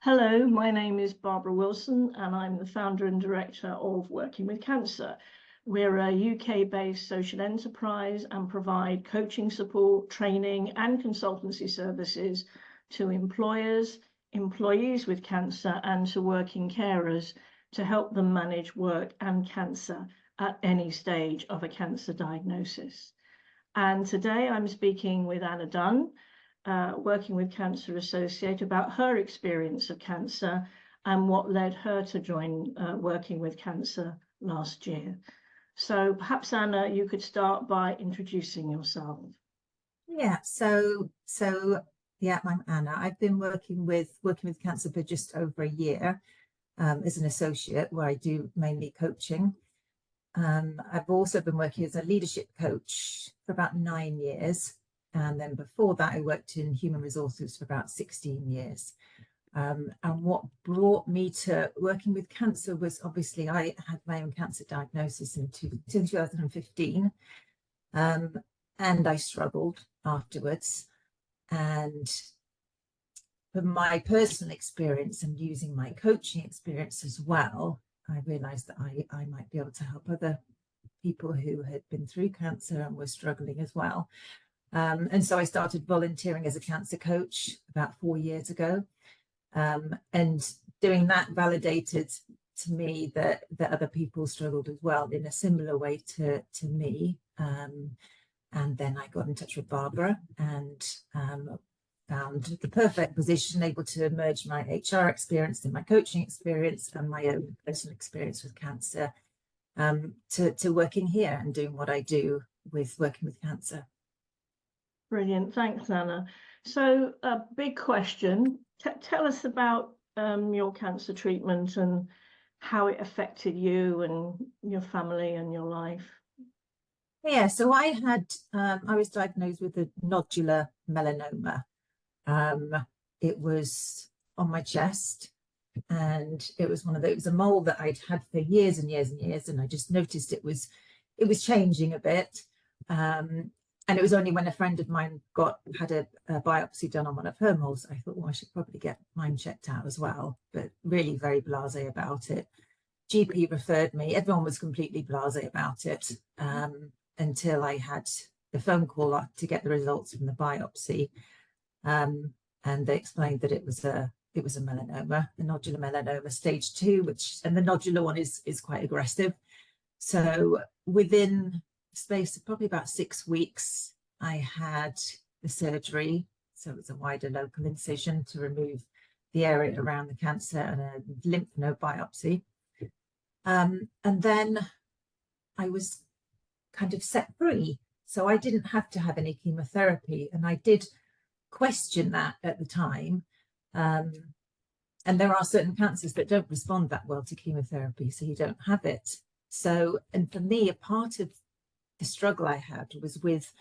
Hello, my name is Barbara Wilson and I'm the founder and director of Working with Cancer. We're a UK-based social enterprise and provide coaching support, training and consultancy services to employers, employees with cancer and to working carers to help them manage work and cancer at any stage of a cancer diagnosis. And today I'm speaking with Anna Dunn, Working with Cancer Associate, about her experience of cancer and what led her to join Working with Cancer last year. So perhaps, Anna, you could start by introducing yourself. Yeah, I'm Anna. I've been working with cancer for just over a year as an associate, where I do mainly coaching. I've also been working as a leadership coach for about 9 years. And then before that, I worked in human resources for about 16 years. And what brought me to working with cancer was obviously I had my own cancer diagnosis in 2015. And I struggled afterwards. And from my personal experience and using my coaching experience as well, I realized that I might be able to help other people who had been through cancer and were struggling as well. And so I started volunteering as a cancer coach about 4 years ago. And doing that validated to me that other people struggled as well in a similar way to me. And then I got in touch with Barbara and found the perfect position, able to merge my HR experience and my coaching experience and my own personal experience with cancer to working here and doing what I do with Working with Cancer. Brilliant. Thanks, Anna. So a big question. Tell us about your cancer treatment and how it affected you and your family and your life. Yeah, so I was diagnosed with a nodular melanoma. It was on my chest, and it was it was a mole that I'd had for years and years and years, and I just noticed it was changing a bit. And it was only when a friend of mine had a biopsy done on one of her moles, I thought, well, I should probably get mine checked out as well, but really very blasé about it. GP referred me. Everyone was completely blasé about it until I had the phone call to get the results from the biopsy. And they explained that it was a melanoma, the nodular melanoma stage 2, and the nodular one is quite aggressive. So within space of probably about 6 weeks, I had the surgery. So it was a wider local incision to remove the area around the cancer and a lymph node biopsy. And then I was kind of set free. So I didn't have to have any chemotherapy. And I did question that at the time. And there are certain cancers that don't respond that well to chemotherapy, so you don't have it. So, and for me, a part of the struggle I had was with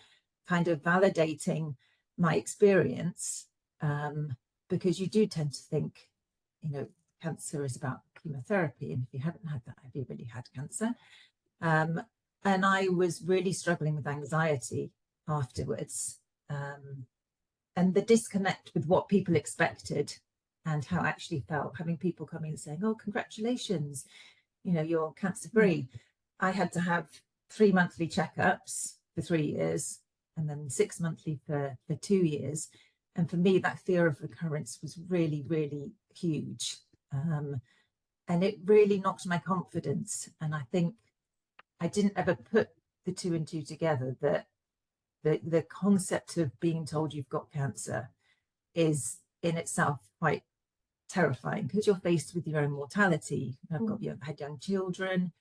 kind of validating my experience, because you do tend to think, cancer is about chemotherapy, and if you haven't had that, have you really had cancer? And I was really struggling with anxiety afterwards, and the disconnect with what people expected and how I actually felt, having people come in saying, oh, congratulations, you're cancer free. I had to have 3 monthly checkups for 3 years and then 6 monthly for 2 years. And for me, that fear of recurrence was really, really huge. And it really knocked my confidence. And I think I didn't ever put the 2 and 2 together, that the concept of being told you've got cancer is in itself quite terrifying, because you're faced with your own mortality. I've had young children.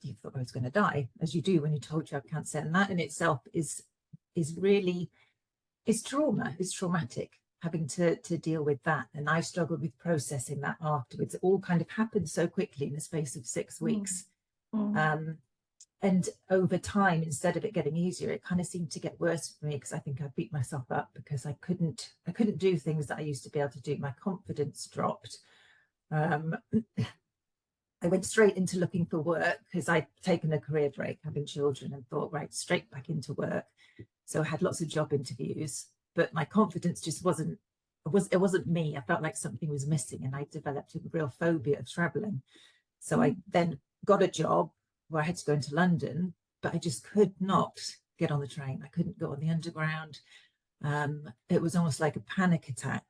You thought I was going to die, as you do when you're told you have cancer, and that in itself is really trauma. It's traumatic having to deal with that, and I struggled with processing that afterwards. It all kind of happened so quickly in the space of 6 weeks. And over time, instead of it getting easier, it kind of seemed to get worse for me, because I think I beat myself up because I couldn't do things that I used to be able to do. My confidence dropped. I went straight into looking for work because I'd taken a career break, having children, and thought, right, straight back into work. So I had lots of job interviews, but my confidence just wasn't it wasn't me. I felt like something was missing, and I developed a real phobia of traveling. So I then got a job where I had to go into London, but I just could not get on the train. I couldn't go on the underground. It was almost like a panic attack,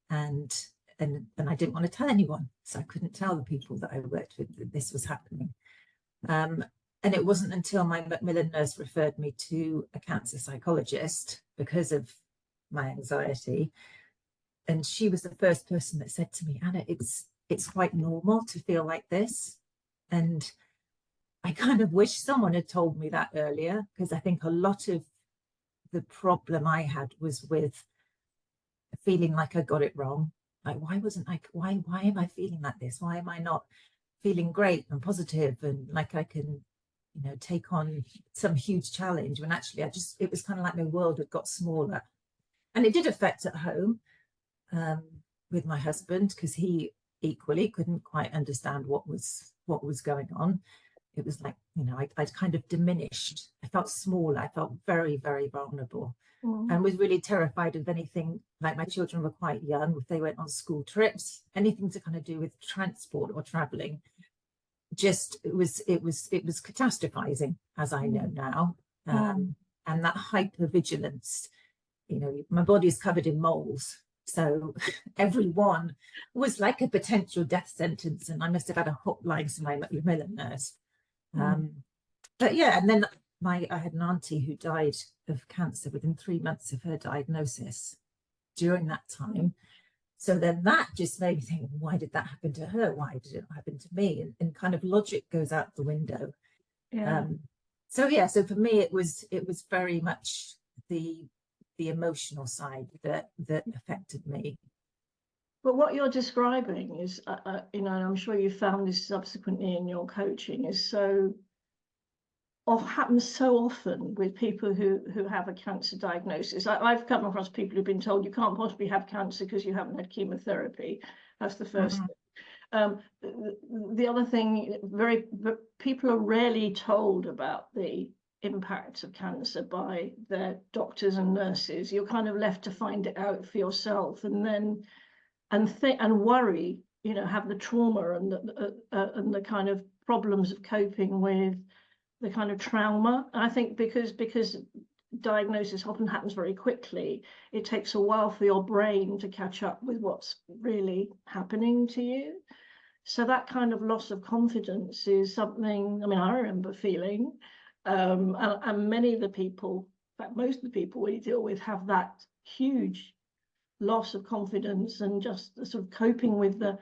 and I didn't want to tell anyone, so I couldn't tell the people that I worked with that this was happening. And it wasn't until my Macmillan nurse referred me to a cancer psychologist because of my anxiety, and she was the first person that said to me, Anna, it's quite normal to feel like this. And I kind of wish someone had told me that earlier, because I think a lot of the problem I had was with feeling like I got it wrong. Like, why am I feeling like this? Why am I not feeling great and positive and like I can, take on some huge challenge, when actually it was kind of like my world had got smaller. And it did affect at home with my husband, because he equally couldn't quite understand what was going on. It was like, I'd kind of diminished. I felt smaller. I felt very, very vulnerable, and was really terrified of anything. Like, my children were quite young. If they went on school trips, anything to kind of do with transport or traveling, just it was catastrophizing, as I know now. And that hypervigilance, my body is covered in moles. So everyone was like a potential death sentence, and I must have had a hotline to my Macmillan nurse. But yeah, and then I had an auntie who died of cancer within 3 months of her diagnosis during that time. So then that just made me think, why did that happen to her? Why did it happen to me? And kind of logic goes out the window. So for me, it was very much the emotional side that affected me. But what you're describing is, and I'm sure you found this subsequently in your coaching, is happens so often with people who have a cancer diagnosis. I've come across people who've been told you can't possibly have cancer because you haven't had chemotherapy. That's the first thing. The other thing, people are rarely told about the impact of cancer by their doctors and nurses. You're kind of left to find it out for yourself, and then and worry, have the trauma and the kind of problems of coping with the kind of trauma. And I think because diagnosis often happens very quickly, it takes a while for your brain to catch up with what's really happening to you. So that kind of loss of confidence is something, I remember feeling, and many of the people, in fact, most of the people we deal with have that huge loss of confidence, and just the sort of coping with the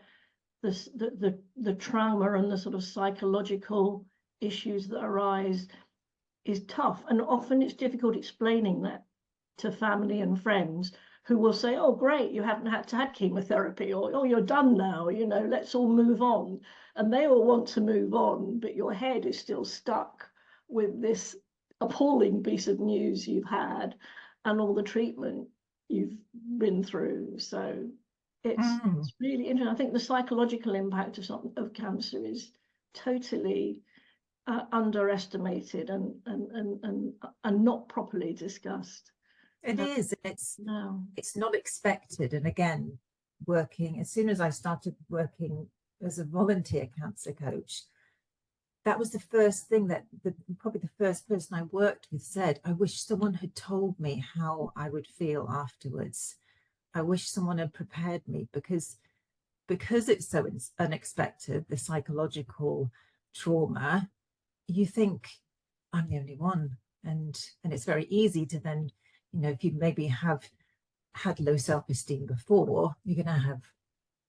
trauma and the sort of psychological issues that arise is tough. And often it's difficult explaining that to family and friends, who will say, oh great, you haven't had to have chemotherapy, or oh, you're done now, let's all move on. And they all want to move on, but your head is still stuck with this appalling piece of news you've had and all the treatment you've been through. So it's really interesting. I think the psychological impact of cancer is totally underestimated and not properly discussed. It is. It's not expected. And again, as soon as I started working as a volunteer cancer coach, that was the first thing that probably the first person I worked with said, I wish someone had told me how I would feel afterwards. I wish someone had prepared me, because it's so unexpected, the psychological trauma. You think, I'm the only one. And it's very easy to then, if you maybe have had low self-esteem before, you're going to have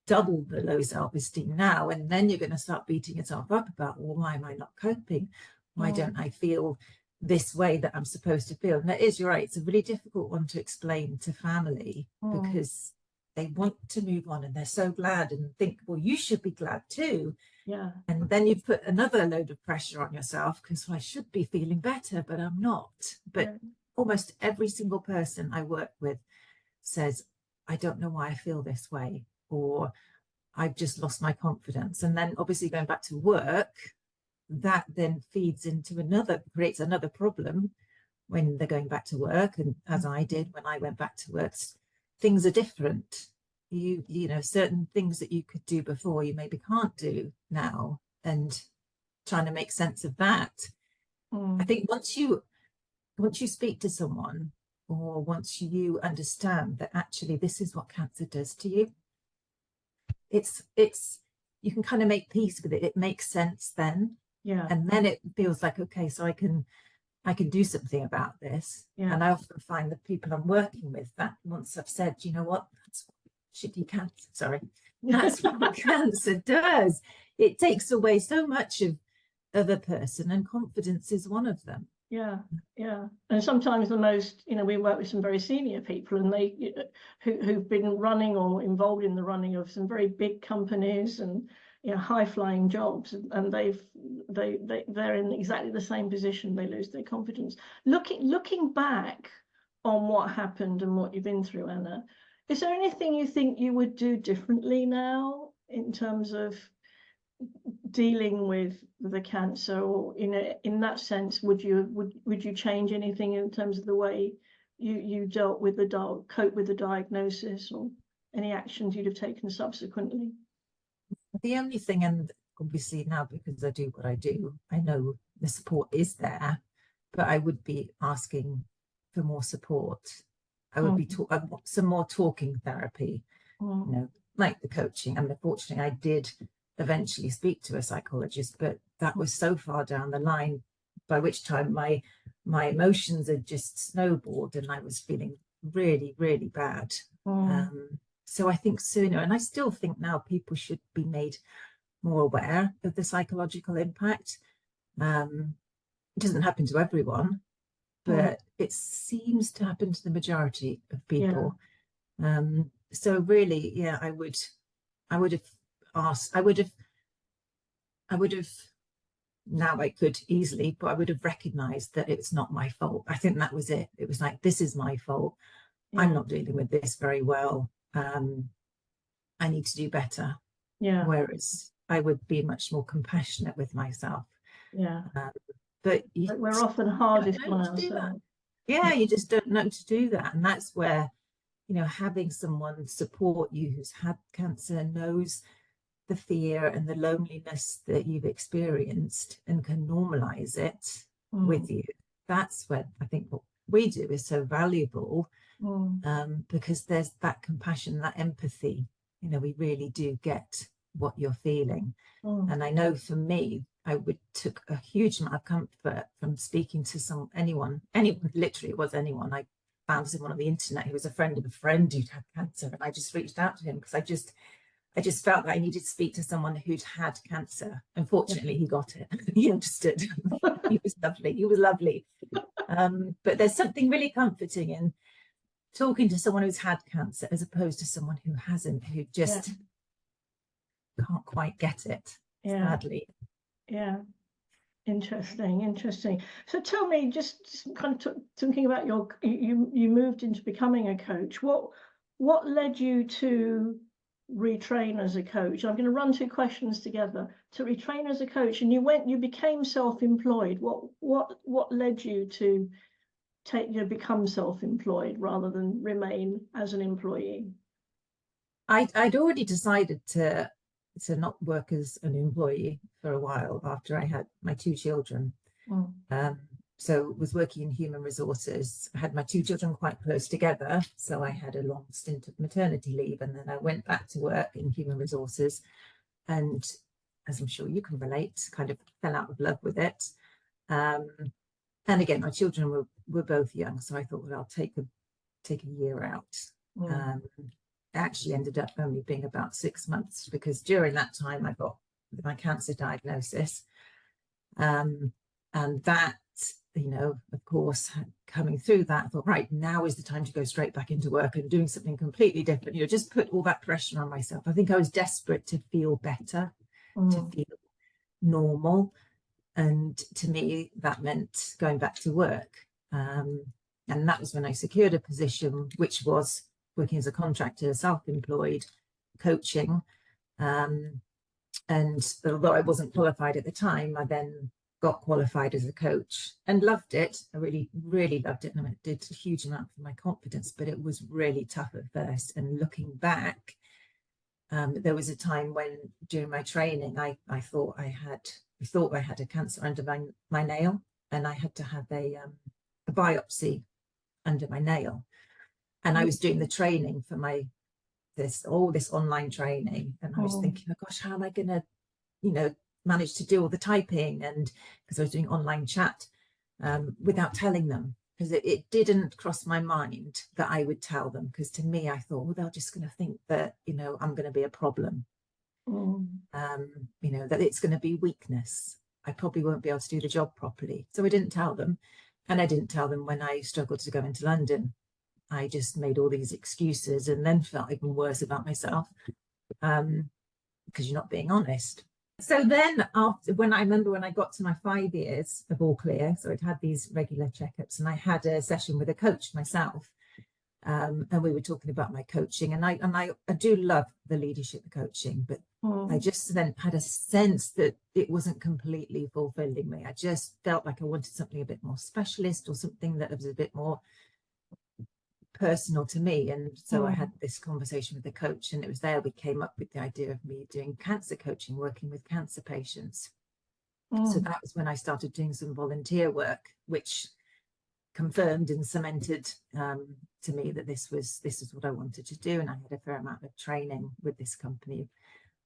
double the low self-esteem now, and then you're going to start beating yourself up about, well, why am I not coping? Why don't I feel this way that I'm supposed to feel? And that is, you're right, it's a really difficult one to explain to family, because they want to move on and they're so glad and think, well, you should be glad too. And then you've put another load of pressure on yourself, because I should be feeling better, but I'm not. But almost every single person I work with says, I don't know why I feel this way, or I've just lost my confidence. And then obviously going back to work, that then creates another problem when they're going back to work. And as I did when I went back to work, things are different. You know, certain things that you could do before you maybe can't do now, and trying to make sense of that. I think once you speak to someone, or once you understand that actually this is what cancer does to you, it's you can kind of make peace with it. It makes sense then. Yeah. And then it feels like, okay, so I can do something about this. Yeah. And I often find the people I'm working with, that once I've said, you know what, that's what shitty cancer, sorry, that's what cancer does. It takes away so much of a person, and confidence is one of them. Yeah, yeah. And sometimes the most, you know, we work with some very senior people, and they who've been running or involved in the running of some very big companies and, you know, high-flying jobs, and they're in exactly the same position. They lose their confidence. Looking back on what happened and what you've been through, Anna, is there anything you think you would do differently now in terms of dealing with the cancer, or in that sense, would you change anything in terms of the way you dealt with cope with the diagnosis, or any actions you'd have taken subsequently? The only thing, and obviously now because I do what I do, I know the support is there, but I would be asking for more support. I would be I want some more talking therapy, you know, like the coaching. And unfortunately, I did eventually speak to a psychologist, but that was so far down the line, by which time my emotions had just snowballed and I was feeling really, really bad. So I think sooner, and I still think now, people should be made more aware of the psychological impact. It doesn't happen to everyone, but it seems to happen to the majority of people. So really, yeah, I would have asked, I would have, now I could easily, but I would have recognized that it's not my fault. I think that was it. It was like, this is my fault. I'm not dealing with this very well. I need to do better. Whereas I would be much more compassionate with myself. But we're often hardest on ourselves. Yeah, you just don't know to do that. And that's where, you know, having someone support you who's had cancer, knows the fear and the loneliness that you've experienced, and can normalize it with you. That's where I think what we do is so valuable, because there's that compassion, that empathy. You know, we really do get what you're feeling. And I know for me, I took a huge amount of comfort from speaking to anyone, literally it was anyone. I found someone on the internet who was a friend of a friend who'd had cancer, and I just reached out to him because I just felt that I needed to speak to someone who'd had cancer. Unfortunately, he got it. He understood. He was lovely. He was lovely. But there's something really comforting in talking to someone who's had cancer, as opposed to someone who hasn't, who just can't quite get it, sadly. Yeah. Interesting. So tell me, just kind of thinking about you moved into becoming a coach. What led you to retrain as a coach? I'm going to run two questions together. To retrain as a coach, and you became self-employed. What led you to become self-employed rather than remain as an employee? I'd already decided to not work as an employee for a while after I had my two children. So was working in human resources. I had my two children quite close together, so I had a long stint of maternity leave, and then I went back to work in human resources, and as I'm sure you can relate, kind of fell out of love with it. And again, my children were both young, so I thought, well, I'll take a year out. Actually ended up only being about 6 months, because during that time I got my cancer diagnosis, and that, you know, of course, coming through that, I thought, right, now is the time to go straight back into work and doing something completely different, you know, just put all that pressure on myself. I think I was desperate to feel better, to feel normal, and to me that meant going back to work, and that was when I secured a position which was working as a contractor, self-employed, coaching. And although I wasn't qualified at the time, I then got qualified as a coach and loved it. I really, really loved it. And it did a huge amount for my confidence, but it was really tough at first. And looking back, there was a time when during my training, I thought I had a cancer under my nail, and I had to have a biopsy under my nail. And I was doing the training for all this online training, and I was thinking, oh gosh, how am I going to, manage to do all the typing? And because I was doing online chat without telling them, because it didn't cross my mind that I would tell them, because to me I thought, well, they're just going to think that I'm going to be a problem, that it's going to be weakness. I probably won't be able to do the job properly. So I didn't tell them. And I didn't tell them when I struggled to go into London. I just made all these excuses and then felt even worse about myself, because you're not being honest. So then when I got to my 5 years of all clear, so I'd had these regular checkups, and I had a session with a coach myself, and we were talking about my coaching, and I do love the leadership coaching, but I just then had a sense that it wasn't completely fulfilling me. I just felt like I wanted something a bit more specialist, or something that was a bit more personal to me. And so I had this conversation with the coach, and it was there we came up with the idea of me doing cancer coaching, working with cancer patients. So that was when I started doing some volunteer work, which confirmed and cemented to me that this is what I wanted to do. And I had a fair amount of training with this company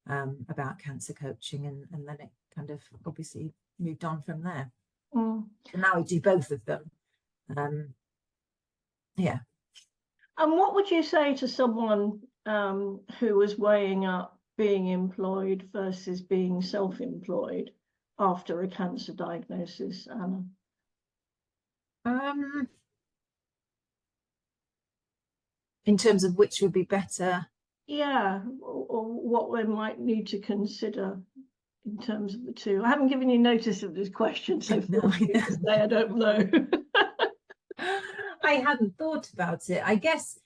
about cancer coaching, and then it kind of obviously moved on from there. And now I do both of them. And what would you say to someone who was weighing up being employed versus being self-employed after a cancer diagnosis, Anna? In terms of which would be better? Yeah, or what we might need to consider in terms of the two. I haven't given you notice of this question, so feel free to say I don't know. I hadn't thought about it. I guess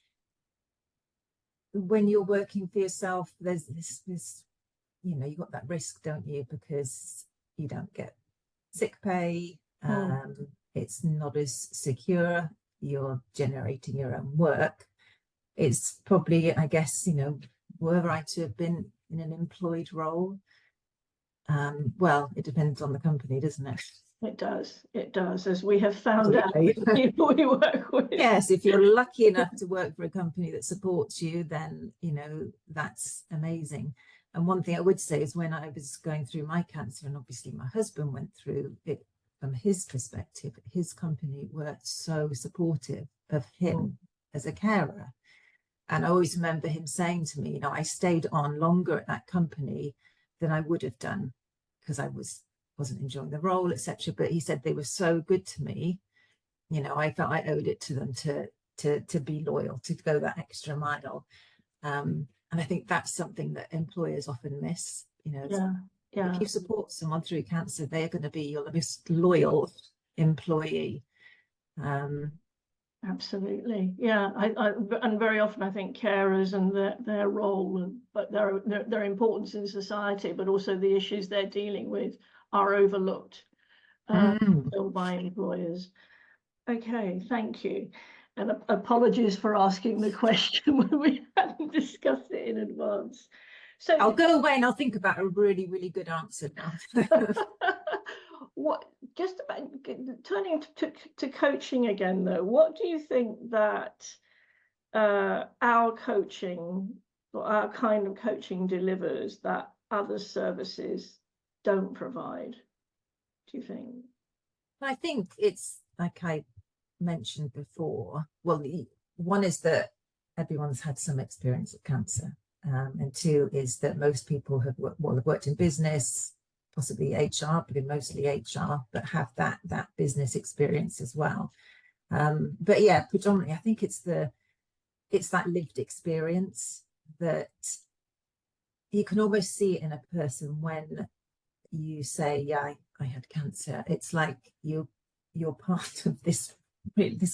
when you're working for yourself, there's this you've got that risk, don't you? Because you don't get sick pay. It's not as secure. You're generating your own work. It's probably, I guess, were I to have been in an employed role, well, it depends on the company, doesn't it? It does, as we have found out with the people we work with. Yes, if you're lucky enough to work for a company that supports you, then, that's amazing. And one thing I would say is when I was going through my cancer, and obviously my husband went through it, from his perspective, his company were so supportive of him as a carer. And I always remember him saying to me, I stayed on longer at that company than I would have done because I wasn't enjoying the role, etc. But he said they were so good to me, I felt I owed it to them to be loyal, to go that extra mile. And I think that's something that employers often miss. If you support someone through cancer, they're going to be your most loyal employee. Absolutely, yeah. And very often I think carers and their role, but their importance in society, but also the issues they're dealing with, are overlooked by employers. Okay, thank you. And apologies for asking the question when we hadn't discussed it in advance. So I'll go away and I'll think about a really, really good answer now. Just about turning to coaching again, though, what do you think that our coaching, or our kind of coaching, delivers that other services don't provide, do you think? I think it's like I mentioned before. Well, one is that everyone's had some experience of cancer, and two is that most people have worked in business, possibly HR, but mostly HR, but have that business experience as well. But yeah, predominantly, I think it's that lived experience that you can almost see it in a person when you say, yeah, I had cancer. It's like you're part of this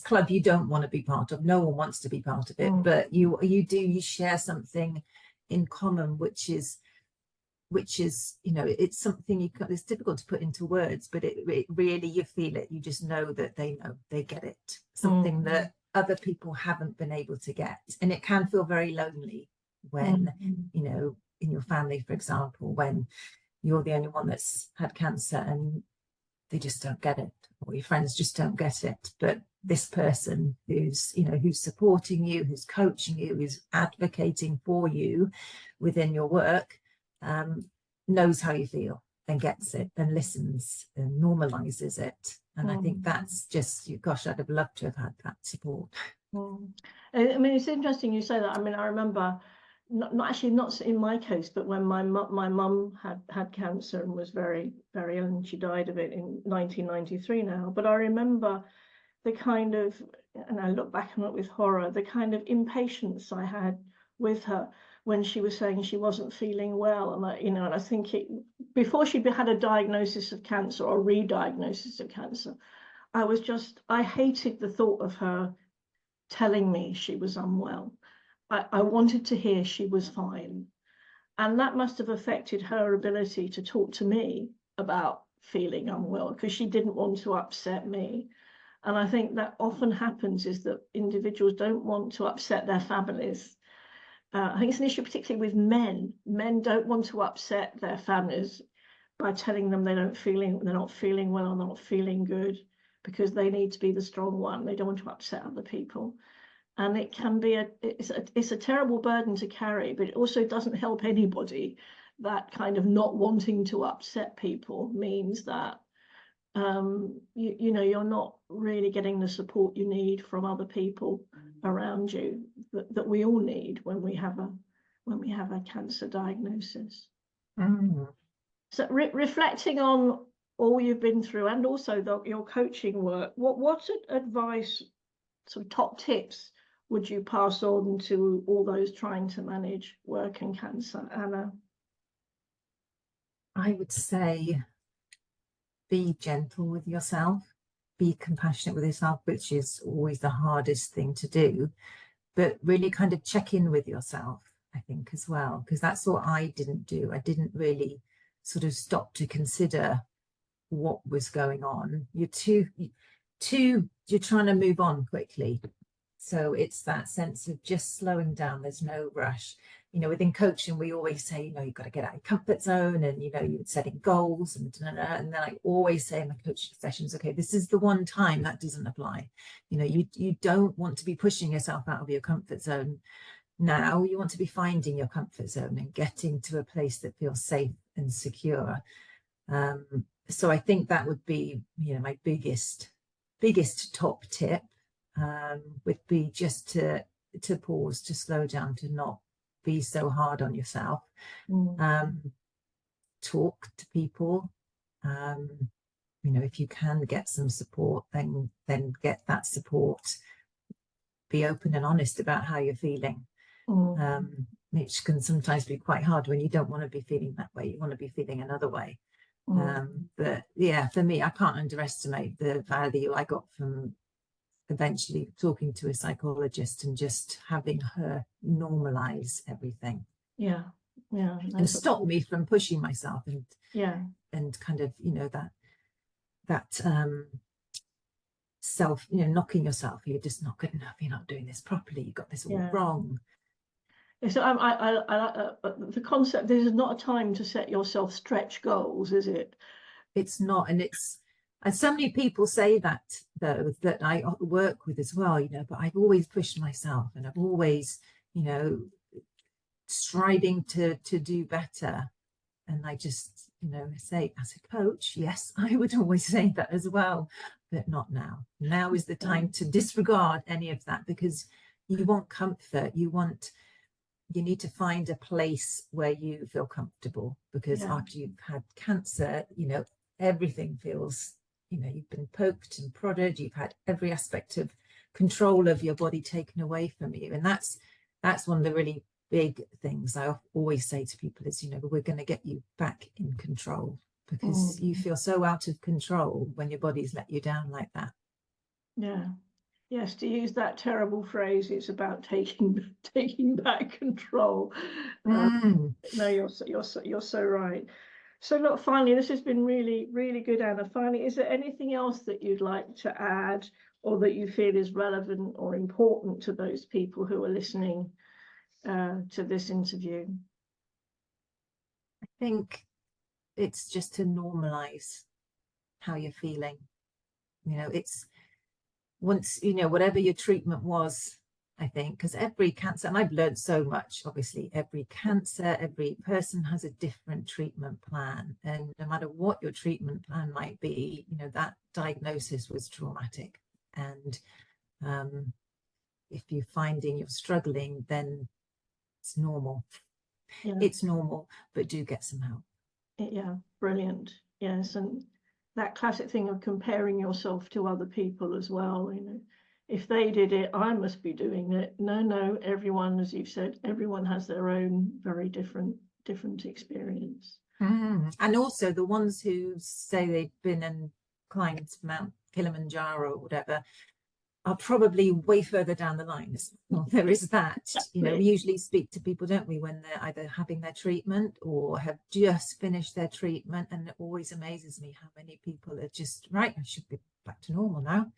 club you don't want to be part of. No one wants to be part of it, but you share something in common, which is which is, you know, it's something it's difficult to put into words, but it really, you feel it, you just know that they know, they get it, something that other people haven't been able to get. And it can feel very lonely when, you know, in your family, for example, when you're the only one that's had cancer and they just don't get it, or your friends just don't get it. But this person who's, you know, who's supporting you, who's coaching you, who's advocating for you within your work, knows how you feel and gets it and listens and normalizes it. And I think that's just, gosh, I'd have loved to have had that support. I mean, it's interesting you say that. I mean, I remember, not in my case, but when my mum had cancer and was very, very ill, and she died of it in 1993 now. But I remember the kind of, and I look back on it with horror, the kind of impatience I had with her when she was saying she wasn't feeling well. And you know, and I think before she had a diagnosis of cancer or re-diagnosis of cancer, I hated the thought of her telling me she was unwell. I wanted to hear she was fine. And that must have affected her ability to talk to me about feeling unwell, because she didn't want to upset me. And I think that often happens, is that individuals don't want to upset their families. I think it's an issue particularly with men. Men don't want to upset their families by telling them they're not feeling well or not feeling good, because they need to be the strong one. They don't want to upset other people. And it can be it's a terrible burden to carry, but it also doesn't help anybody. That kind of not wanting to upset people means that you know, you're not really getting the support you need from other people around you, that we all need when we have a cancer diagnosis. So reflecting on all you've been through, and also your coaching work, what advice, sort of top tips, would you pass on to all those trying to manage work and cancer, Anna? I would say be gentle with yourself, be compassionate with yourself, which is always the hardest thing to do, but really kind of check in with yourself, I think, as well, because that's what I didn't do. I didn't really sort of stop to consider what was going on. You're trying to move on quickly. So it's that sense of just slowing down. There's no rush. You know, within coaching, we always say, you know, you've got to get out of your comfort zone, and, you know, you're setting goals and then I always say in my coaching sessions, okay, this is the one time that doesn't apply. You know, you don't want to be pushing yourself out of your comfort zone now. You want to be finding your comfort zone and getting to a place that feels safe and secure. So I think that would be, you know, my biggest top tip, would be just to pause, to slow down, to not be so hard on yourself. Talk to people. You know, if you can get some support, then get that support. Be open and honest about how you're feeling, which can sometimes be quite hard when you don't want to be feeling that way. You want to be feeling another way. But yeah, for me, I can't underestimate the value I got from eventually talking to a psychologist and just having her normalize everything. And stop me from pushing myself and kind of, you know, that self, you know, knocking yourself, you're just not good enough, you're not doing this properly, you got this all wrong. So I the concept, this is not a time to set yourself stretch goals, is it? It's not. And so many people say that, though, that I work with as well, you know, but I've always pushed myself, and I've always, you know, striving to do better. And I just, you know, say, as a coach, yes, I would always say that as well, but not now. Now is the time to disregard any of that, because you want comfort. You need to find a place where you feel comfortable, because after you've had cancer, you know, everything feels, you know, you've been poked and prodded, you've had every aspect of control of your body taken away from you. And that's one of the really big things I always say to people is, you know, we're going to get you back in control, because you feel so out of control when your body's let you down like that. Yes, to use that terrible phrase, it's about taking back control. Mm. No, you're so right. So look, finally, this has been really, really good, Anna. Finally, is there anything else that you'd like to add, or that you feel is relevant or important to those people who are listening to this interview? I think it's just to normalize how you're feeling. You know, it's once, you know, whatever your treatment was, I think, because every cancer, and I've learned so much, obviously, every cancer, every person has a different treatment plan. And no matter what your treatment plan might be, you know, that diagnosis was traumatic. And if you're finding you're struggling, then it's normal. Yeah. It's normal, but do get some help. Yeah, brilliant. Yes, and that classic thing of comparing yourself to other people as well, you know, if they did it, I must be doing it. No, everyone, as you've said, everyone has their own very different experience. And also the ones who say they've been and climbed Mount Kilimanjaro or whatever are probably way further down the line. Well, there is that. You know, we usually speak to people, don't we, when they're either having their treatment or have just finished their treatment, and it always amazes me how many people are just, right, I should be back to normal now.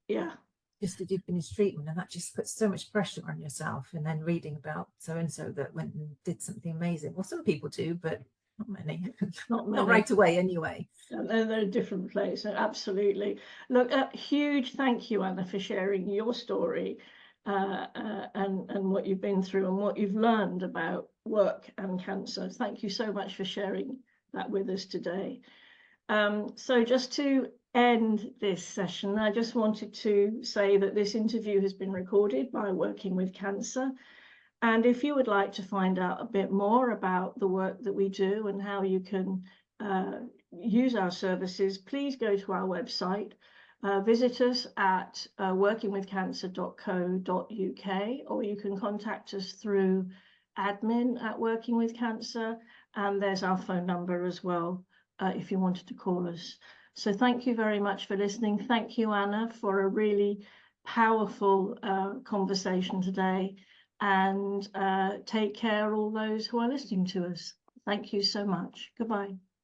Yeah. Just did you finish treatment? And that just puts so much pressure on yourself. And then reading about so and so that went and did something amazing. Well, some people do, but not many. Not many. Not right away anyway. And they're a different place. Absolutely. Look, a huge thank you, Anna, for sharing your story and what you've been through and what you've learned about work and cancer. Thank you so much for sharing that with us today. So just to end this session, I just wanted to say that this interview has been recorded by Working with Cancer. And if you would like to find out a bit more about the work that we do and how you can use our services, please go to our website. Visit us at workingwithcancer.co.uk, or you can contact us through admin at Working with Cancer, and there's our phone number as well if you wanted to call us. So thank you very much for listening. Thank you, Anna, for a really powerful conversation today. And take care, all those who are listening to us. Thank you so much. Goodbye.